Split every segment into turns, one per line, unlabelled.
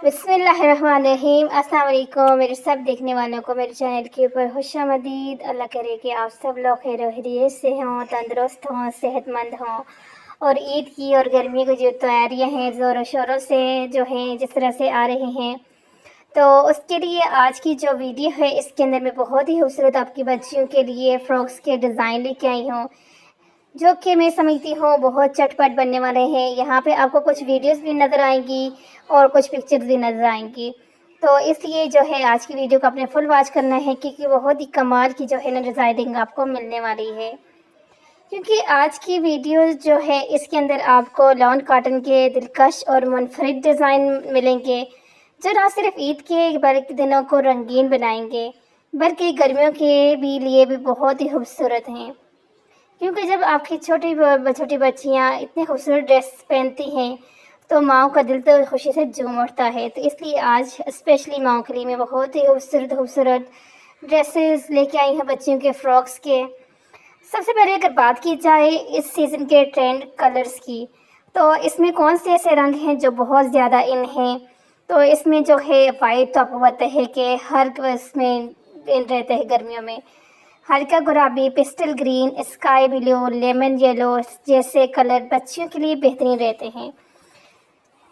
बिस्मिल्लाहिर्रहमानिर्रहीम। अस्सलाम वालेकुम मेरे सब देखने वालों को मेरे चैनल के ऊपर खुशामदीद। अल्लाह करे कि आप सब लोग खैर खैरियत से हों, तंदुरुस्त हों, सेहतमंद हों और ईद की और गर्मी की जो तैयारियां हैं ज़ोरों शोरों से जो हैं जिस तरह से आ रही हैं, तो उसके लिए आज की जो वीडियो है इसके अंदर मैं बहुत ही खूबसूरत आपकी बच्चियों के लिए फ़्रॉक्स के डिज़ाइन लेके आई हूँ, जो कि मैं समझती हूँ बहुत चटपट बनने वाले हैं। यहाँ पे आपको कुछ वीडियोस भी नज़र आएंगी और कुछ पिक्चर्स भी नज़र आएंगी, तो इसलिए जो है आज की वीडियो को आपने फुल वॉच करना है, क्योंकि बहुत ही कमाल की जो है ना डिज़ाइनिंग आपको मिलने वाली है। क्योंकि आज की वीडियो जो है इसके अंदर आपको लॉन कॉटन के दिलकश और मुनफरिद डिज़ाइन मिलेंगे, जो ना सिर्फ ईद के बल्कि दिनों को रंगीन बनाएंगे, बल्कि गर्मियों के भी लिए भी बहुत ही खूबसूरत हैं। क्योंकि जब आपकी छोटी बच्चियाँ इतने खूबसूरत ड्रेस पहनती हैं तो माँओं का दिल तो खुशी से झूम उठता है। तो इसलिए आज स्पेशली माँओं के लिए मैं बहुत ही खूबसूरत ड्रेसेस लेके आई हूँ बच्चियों के फ़्रॉक्स के। सबसे पहले अगर बात की जाए इस सीज़न के ट्रेंड कलर्स की, तो इसमें कौन से ऐसे रंग हैं जो बहुत ज़्यादा इन हैं। तो इसमें जो है वाइट, तो आपको पता है कि हर इसमें इन रहते हैं गर्मियों में। हल्का गुलाबी, pistol green, sky blue, lemon yellow जैसे कलर बच्चियों के लिए बेहतरीन रहते हैं।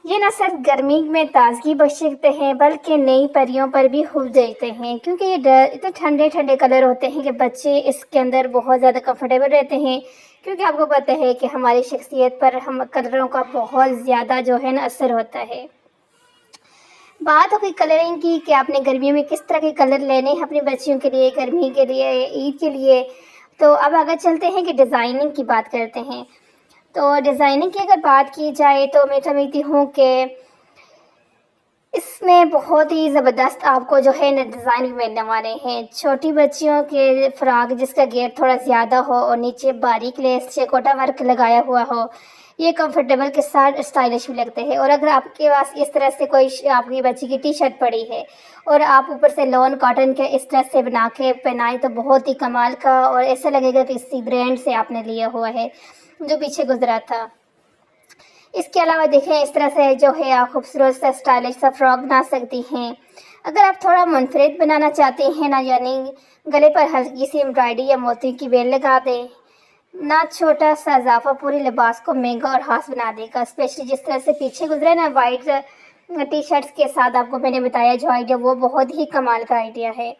ये न सिर्फ गर्मी में ताजगी बख्श सकते हैं बल्कि नई परियों पर भी खूब देते हैं, क्योंकि ये इतने ठंडे ठंडे कलर होते हैं कि बच्चे इसके अंदर बहुत ज़्यादा कंफर्टेबल रहते हैं। क्योंकि आपको पता है कि हमारी शख्सियत पर हम कलरों का बहुत ज़्यादा जो है ना असर होता है। बात हो गई कलरिंग की कि आपने गर्मियों में किस तरह के कलर लेने हैं अपनी बच्चियों के लिए, गर्मी के लिए, ईद के लिए। तो अब आगे चलते हैं कि डिज़ाइनिंग की बात करते हैं। तो डिज़ाइनिंग की अगर बात की जाए तो मैं समझती हूँ कि इसमें बहुत ही ज़बरदस्त आपको जो है ना डिज़ाइन भी मिलने वाले हैं। छोटी बच्चियों के फ़्रॉक जिसका घेर थोड़ा ज़्यादा हो और नीचे बारीक लेस चेकोटा वर्क लगाया हुआ हो, ये कंफर्टेबल के साथ स्टाइलिश भी लगते हैं। और अगर आपके पास इस तरह से कोई आपकी बच्ची की टी शर्ट पड़ी है और आप ऊपर से लॉन कॉटन के इस तरह से बना के पहनाएं तो बहुत ही कमाल का, और ऐसा लगेगा कि इसी ब्रांड से आपने लिया हुआ है जो पीछे गुजरा था। इसके अलावा देखें इस तरह से जो है आप खूबसूरत सा स्टाइलिश सा फ्रॉक बना सकती हैं। अगर आप थोड़ा मुनफरिद बनाना चाहते हैं ना, यानी गले पर हल्की सी एम्ब्रॉयडरी या मोती की बेल लगा दें ना, छोटा सा इजाफा पूरे लिबास को महंगा और खास बना देगा। स्पेशली जिस तरह से पीछे गुजरे ना वाइट टी शर्ट्स के साथ, आपको मैंने बताया जो आइडिया, वो बहुत ही कमाल का आइडिया है।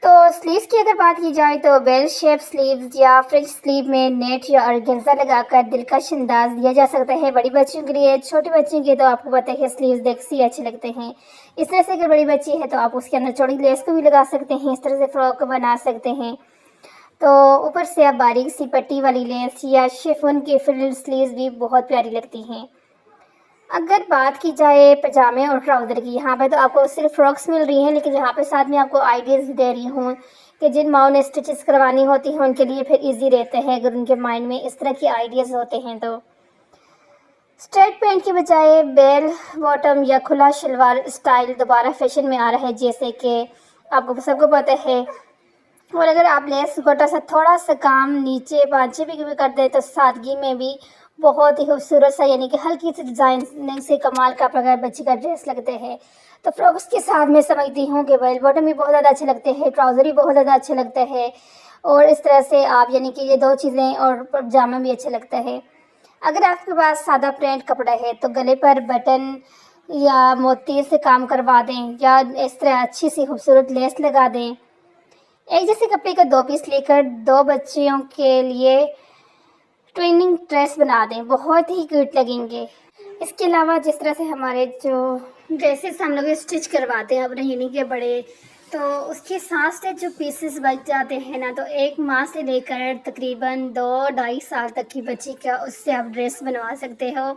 तो स्लीव्स की अगर बात की जाए तो बेल शेप स्लीव्स या फ्रेंच स्लीव में नेट या ऑर्गेन्जा लगाकर दिलकश अंदाज दिया जा सकता है बड़ी बच्चियों के लिए। छोटी बच्चियों के तो आपको पता है स्लीव्स देखते ही अच्छे लगते हैं। इस तरह से अगर बड़ी बच्ची है तो आप उसके अंदर चौड़ी लेस को भी लगा सकते हैं, इस तरह से फ्रॉक बना सकते हैं। तो ऊपर से आप बारीक सी पट्टी वाली लेस या शिफॉन की फ्रिल स्लीव्स भी बहुत प्यारी लगती हैं। अगर बात की जाए पजामे और ट्राउज़र की, यहाँ पे तो आपको सिर्फ फ्रॉक्स मिल रही हैं, लेकिन यहाँ पे साथ में आपको आइडियाज़ भी दे रही हूँ कि जिन माओ ने स्टिचेस करवानी होती हैं उनके लिए फिर इजी रहते हैं अगर उनके माइंड में इस तरह के आइडियाज़ होते हैं। तो स्ट्रेट पैंट के बजाय बेल बॉटम या खुला शलवार स्टाइल दोबारा फैशन में आ रहा है, जैसे कि आपको सबको पता है। और अगर आप लेस गोटा सा थोड़ा सा काम नीचे पाँचे भी कर दें तो सादगी में भी बहुत ही खूबसूरत सा, यानी कि हल्की सी डिज़ाइन से कमाल का प्रकार बच्ची का ड्रेस लगते हैं। तो फ्रॉक्स के साथ मैं समझती हूँ कि बेल बॉटम भी बहुत ज़्यादा अच्छे लगते हैं, ट्राउज़र भी बहुत ज़्यादा अच्छे लगते हैं, और इस तरह से आप यानी कि ये दो चीज़ें और पजामा भी अच्छा लगता है। अगर आपके पास सादा प्रिंट कपड़ा है तो गले पर बटन या मोती से काम करवा दें या इस तरह अच्छी सी खूबसूरत लेस लगा दें। एक जैसे कपड़े का दो पीस लेकर दो बच्चियों के लिए ट्विनिंग ड्रेस बना दें, बहुत ही क्यूट लगेंगे। इसके अलावा जिस तरह से हमारे जो ड्रेसेस हम लोग स्टिच करवाते हैं अपने यानी के बड़े, तो उसके साथ साथ जो पीसेस बच जाते हैं ना, तो एक माह से लेकर तकरीबन 2-2.5 साल तक की बच्ची का उससे आप ड्रेस बनवा सकते हो।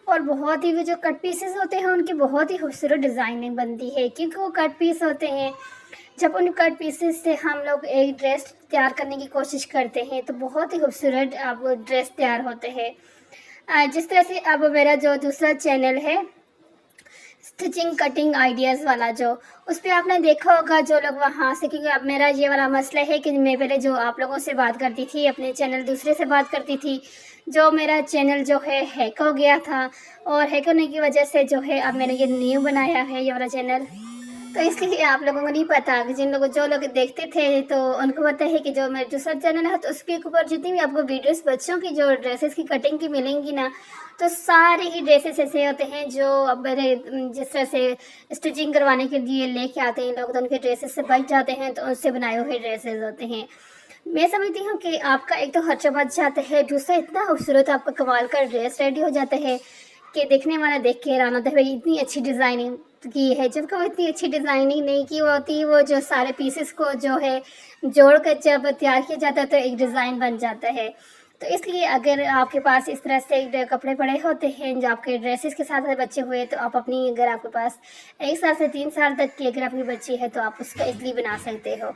और बहुत ही वो जो कट पीसेस होते हैं उनकी बहुत ही खूबसूरत डिज़ाइनिंग बनती है, क्योंकि वो कट पीस होते हैं। जब उन कट पीसेस से हम लोग एक ड्रेस तैयार करने की कोशिश करते हैं तो बहुत ही खूबसूरत अब ड्रेस तैयार होते हैं। जिस तरह से अब मेरा जो दूसरा चैनल है स्टिचिंग कटिंग आइडियाज़ वाला, जो उस पर आपने देखा होगा जो लोग वहाँ से, क्योंकि अब मेरा ये वाला मसला है कि मैं पहले जो आप लोगों से बात करती थी अपने चैनल दूसरे से बात करती थी, जो मेरा चैनल जो है हैक हो गया था, और हैक होने की वजह से जो है अब मैंने ये न्यू बनाया है ये वाला चैनल। तो इसलिए आप लोगों को नहीं पता कि जो लोग देखते थे तो उनको पता है कि जो मेरा दूसरा चैनल है तो उसके ऊपर जितनी भी आपको वीडियोस बच्चों की जो ड्रेसेस की कटिंग की मिलेंगी ना, तो सारे ही ड्रेसेस ऐसे होते हैं जो अब मेरे जिस तरह से स्टिचिंग करवाने के लिए लेके आते हैं लोग, तो उनके ड्रेसेस से बच जाते हैं, तो उससे बनाए हुए ड्रेसेस होते हैं। मैं समझती हूँ कि आपका एक तो खर्चा बच जाता है, दूसरा इतना खूबसूरत आपका कमाल का ड्रेस रेडी हो जाता है कि देखने वाला देख के हैरान होता है भाई इतनी अच्छी डिज़ाइनिंग की है। जबकि वो इतनी अच्छी डिज़ाइनिंग नहीं की होती, वो जो सारे पीसेस को जो है जोड़ कर जब तैयार किया जाता है तो एक डिज़ाइन बन जाता है। तो इसलिए अगर आपके पास इस तरह से कपड़े पड़े होते हैं जो आपके ड्रेसेस के साथ बचे हुए, तो आप अपनी अगर आपके पास 1 साल से 3 साल तक की अगर आपकी बच्ची है तो आप उसका इजली बना सकते हो।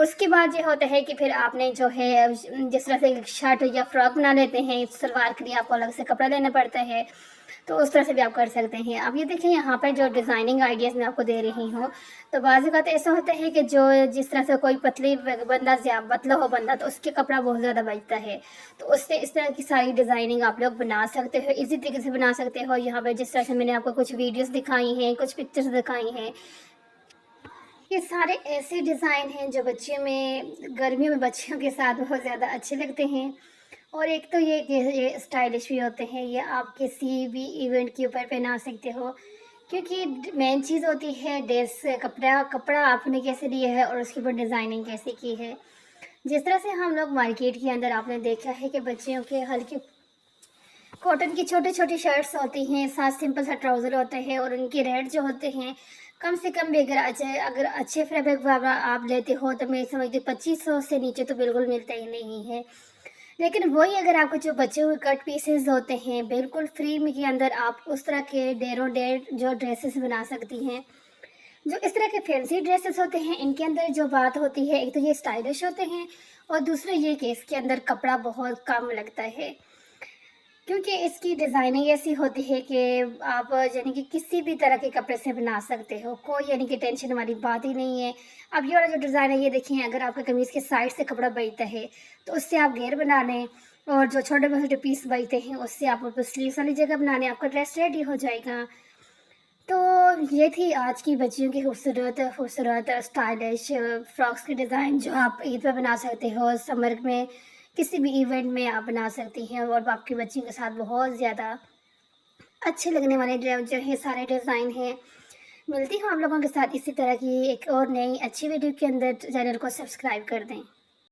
उसके बाद ये होता है कि फिर आपने जो है जिस तरह से शर्ट या फ्रॉक बना लेते हैं, सलवार के लिए आपको अलग से कपड़ा लेना पड़ता है, तो उस तरह से भी आप कर सकते हैं। अब ये देखें यहाँ पर जो डिज़ाइनिंग आइडियाज़ मैं आपको दे रही हूँ, तो बाज़ औक़ात ऐसा होता है कि जो जिस तरह से कोई पतली बंदा पतला हो बंदा तो उसके कपड़ा बहुत ज़्यादा बचता है, तो उससे इस तरह की सारी डिज़ाइनिंग आप लोग बना सकते हो, ईज़ी तरीके से बना सकते हो। यहाँ पर जिस तरह से मैंने आपको कुछ वीडियोज़ दिखाई हैं, कुछ पिक्चर्स दिखाई हैं, ये सारे ऐसे डिज़ाइन हैं जो बच्चियों में गर्मियों में बच्चियों के साथ बहुत ज़्यादा अच्छे लगते हैं। और एक तो ये स्टाइलिश भी होते हैं, ये आप किसी भी इवेंट के ऊपर पहना सकते हो, क्योंकि मेन चीज़ होती है ड्रेस कपड़ा कपड़ा आपने कैसे लिया है और उसके ऊपर डिज़ाइनिंग कैसे की है। जिस तरह से हम लोग मार्केट के अंदर आपने देखा है कि बच्चियों के हल्के कॉटन की छोटी छोटी शर्ट्स होती हैं, साथ सिंपल सा ट्राउज़र होता है, और उनके रेट जो होते हैं कम से कम भी अगर अच्छे फैब्रिक वाला आप लेते हो तो मैं समझती हूँ 2500 से नीचे तो बिल्कुल मिलता ही नहीं है। लेकिन वही अगर आपको जो बचे हुए कट पीसेस होते हैं बिल्कुल फ्री में के अंदर आप उस तरह के डेरों डेर जो ड्रेसेस बना सकती हैं। जो इस तरह के फैंसी ड्रेसेस होते हैं इनके अंदर जो बात होती है, एक तो ये स्टाइलिश होते हैं, और दूसरा ये कि इसके अंदर कपड़ा बहुत कम लगता है, क्योंकि इसकी डिज़ाइनिंग ऐसी होती है कि आप यानी कि किसी भी तरह के कपड़े से बना सकते हो, कोई यानी कि टेंशन वाली बात ही नहीं है। अब ये वाला जो डिज़ाइन है ये देखिए, अगर आपका कमीज़ के साइड से कपड़ा बचता है तो उससे आप घेर बना लें, और जो छोटे-छोटे पीस बचते हैं उससे आप स्लीव्स वाली जगह बना लें, आपका ड्रेस रेडी हो जाएगा। तो ये थी आज की बच्चियों की खूबसूरत स्टाइलिश फ्रॉक्स की डिज़ाइन जो आप ईद पे बना सकते हो, समर में किसी भी इवेंट में आप बना सकती हैं, और आपकी बच्ची के साथ बहुत ज़्यादा अच्छे लगने वाले जो है सारे डिज़ाइन हैं। मिलती हूँ आप लोगों के साथ इसी तरह की एक और नई अच्छी वीडियो के अंदर। चैनल को सब्सक्राइब कर दें।